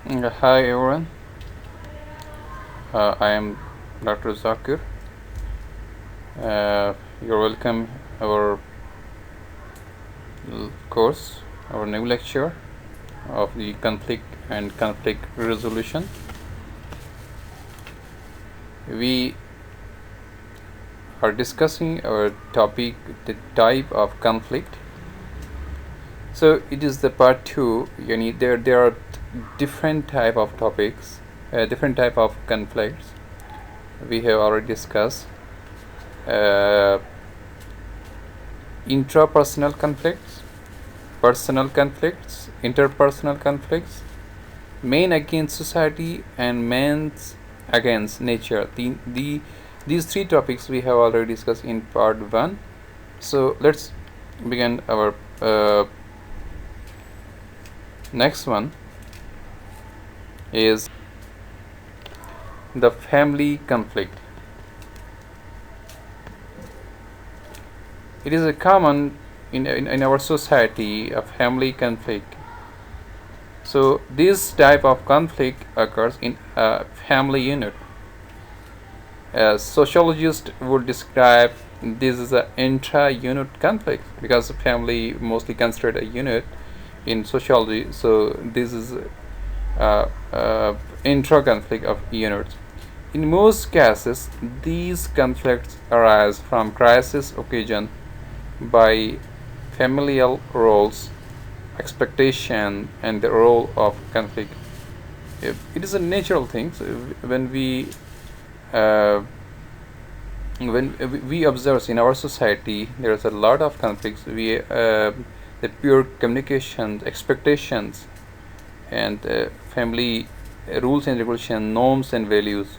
Hi everyone, I am Dr. Zakir. You're welcome our course, our new lecture of the conflict and conflict resolution. We are discussing our topic, the type of conflict. So it is the part 2. There are different type of topics, different type of conflicts. We have already discussed uh, intrapersonal conflicts, personal conflicts, interpersonal conflicts, men against society, and men's against nature. These three topics we have already discussed in part 1. So let's begin our next one is the family conflict. It is a common in our society a family conflict. So this type of conflict occurs in a family unit. Sociologists would describe this as an intra-unit conflict because the family mostly considered a unit in sociology. So this is intra-conflict of units. In most cases, these conflicts arise from crisis occasioned by familial roles, expectation, and the role of conflict. It is a natural thing. So uh, when we observe in our society, there is a lot of conflicts. The pure communication, expectations, and family rules and regulations, norms and values.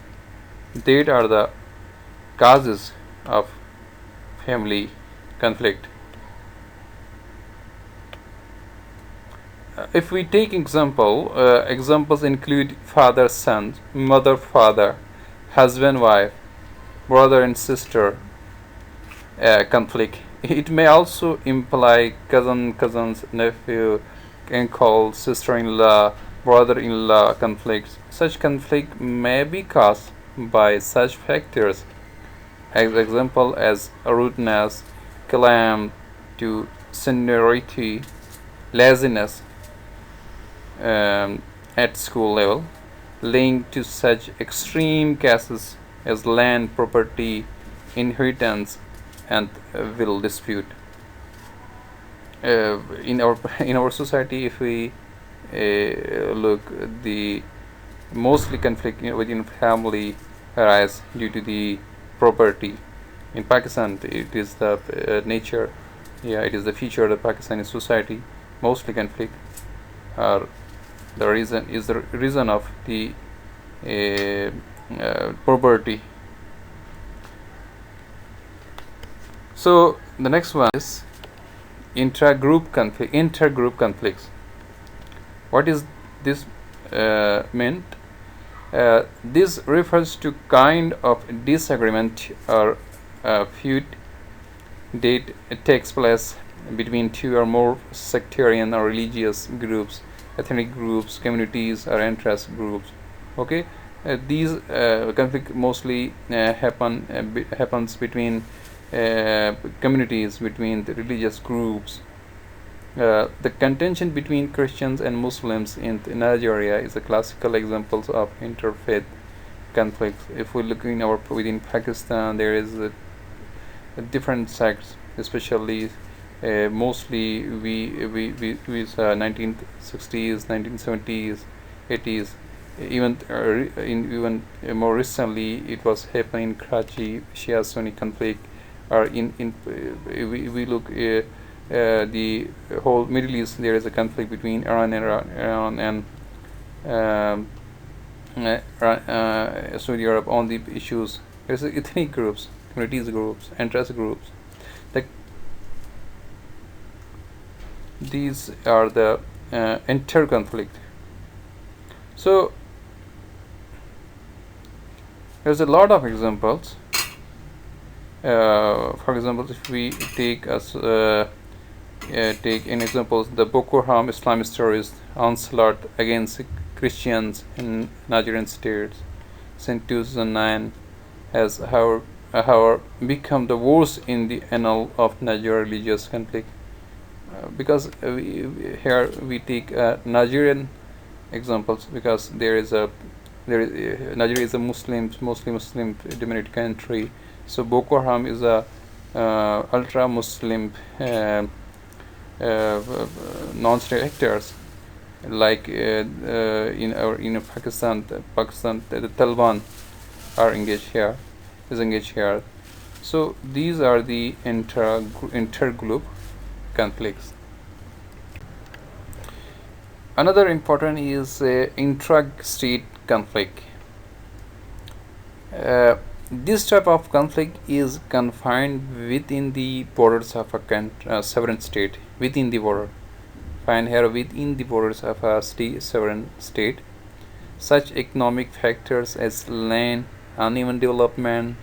That are the causes of family conflict. If we take examples include father son, mother father, husband wife, brother and sister conflict. It may also imply cousins, nephew, uncle, sister-in-law, brother-in-law conflicts. Such conflict may be caused by such factors as example as rudeness, claim to seniority, laziness at school level, linked to such extreme cases as land, property, inheritance, and will dispute. In our society, if we look, the mostly conflict within family arise due to the property. In Pakistan, it is the nature. Yeah, it is the feature of the Pakistani society. Mostly conflict are the reason of the poverty. So the next one is intergroup conflicts. What is this meant? This refers to kind of disagreement or feud that takes place between two or more sectarian or religious groups, ethnic groups, communities, or interest groups. Okay, these conflict mostly happens between communities, between the religious groups. The contention between Christians and Muslims in Nigeria is a classical example of interfaith conflicts. If we look within Pakistan, there is different sects, especially mostly we 1960s, 1970s, 80s. Even more recently, it was happening in Karachi, Shia Sunni conflict, or we look the whole Middle East. There is a conflict between Iran and Saudi Arab on the issues. There's ethnic groups, communities groups, interest groups. These are the inter-conflict. So there's a lot of examples. For example, if we take an example, the Boko Haram Islamist terrorist onslaught against Christians in Nigerian states since 2009 has however become the worst in the annal of Nigerian religious conflict. Because here we take Nigerian examples, because Nigeria is a mostly Muslim dominated country. So Boko Haram is a ultra Muslim non-state actors, like in Pakistan, the Taliban are engaged here, is engaged here. So these are the intergroup conflicts. Another important is intra-state conflict. This type of conflict is confined within the borders of a sovereign state, within the border. Find here within the borders of a sovereign state. Such economic factors as land, uneven development,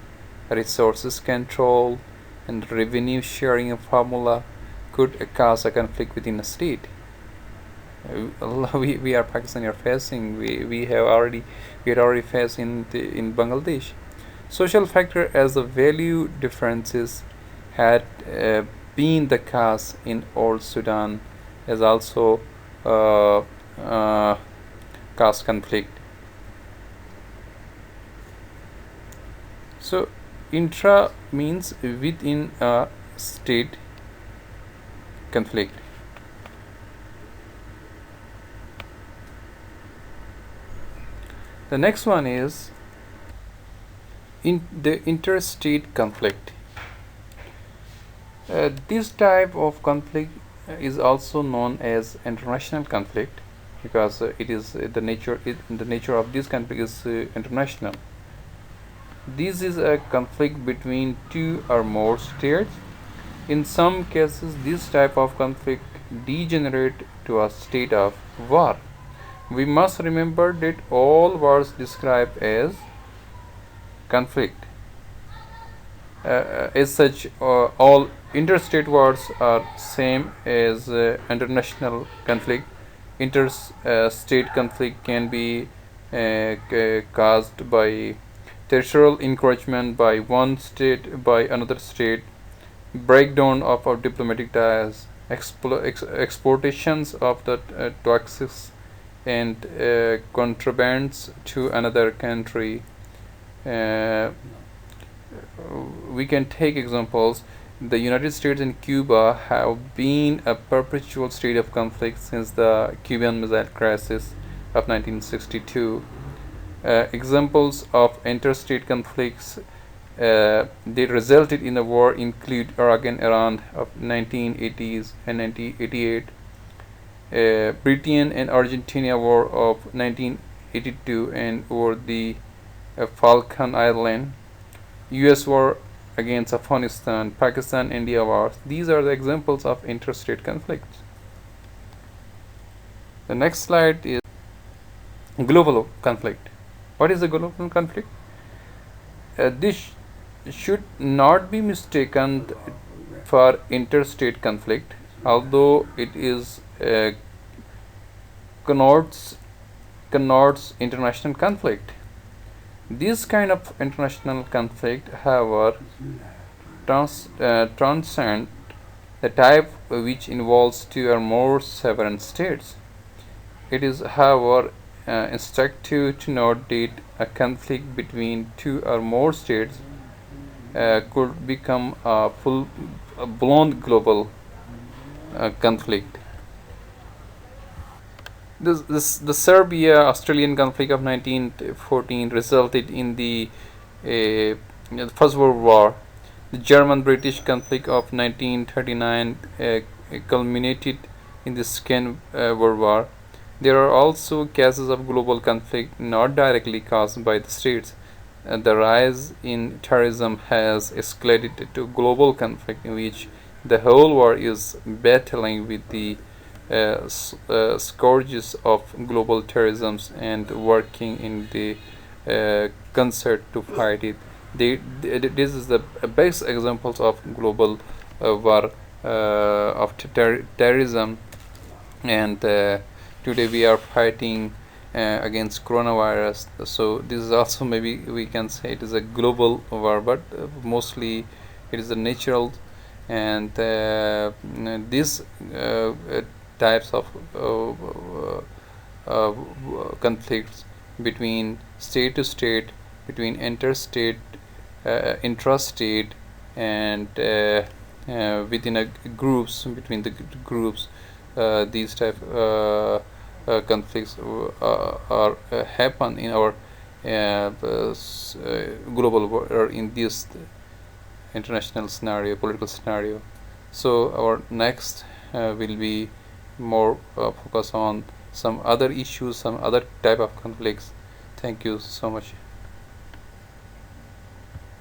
resources control, and revenue sharing formula could cause a conflict within a state. We are Pakistan are facing, we had already faced in Bangladesh. Social factor as the value differences had been the cause in old Sudan, has also caused conflict. So intra means within a state conflict. The next one is in the interstate conflict. This type of conflict is also known as international conflict, because it is the nature of this conflict is international. This is a conflict between two or more states. In some cases, this type of conflict degenerate to a state of war. We must remember that all wars described as conflict. As such, all interstate wars are same as international conflict. Interstate conflict can be caused by territorial encroachment by one state by another state, breakdown of our diplomatic ties, exportations of the toxics and contrabands to another country. We can take examples. The United States and Cuba have been a perpetual state of conflict since the Cuban Missile Crisis of 1962. Examples of interstate conflicts that resulted in the war include Iraq and Iran of 1980s and 1988, Britain and Argentina War of 1982 and over the Falkland Island, US War against Afghanistan, Pakistan India wars. These are the examples of interstate conflicts. The next slide is global conflict. What is a global conflict? This should not be mistaken for interstate conflict, although it is connotes international conflict. This kind of international conflict, however, transcend the type which involves two or more sovereign states. It is, however, instructive to note that a conflict between two or more states could become a full-blown global conflict. The Serbia-Australian conflict of 1914 resulted in the First World War. The German-British conflict of 1939 culminated in the Second World War. There are also cases of global conflict not directly caused by the states. The rise in terrorism has escalated to global conflict in which the whole world is battling with the scourges of global terrorism and working in the concert to fight it. This is the best examples of global war of terrorism, and today we are fighting against coronavirus. So this is also, maybe we can say it is a global war, but mostly it is a natural. And these types of conflicts between state to state, between interstate, intrastate, and within a groups, between the groups, these type conflicts are happen in our global world, or in this international scenario, political scenario. So our next will be more focus on some other issues, some other type of conflicts. Thank you so much.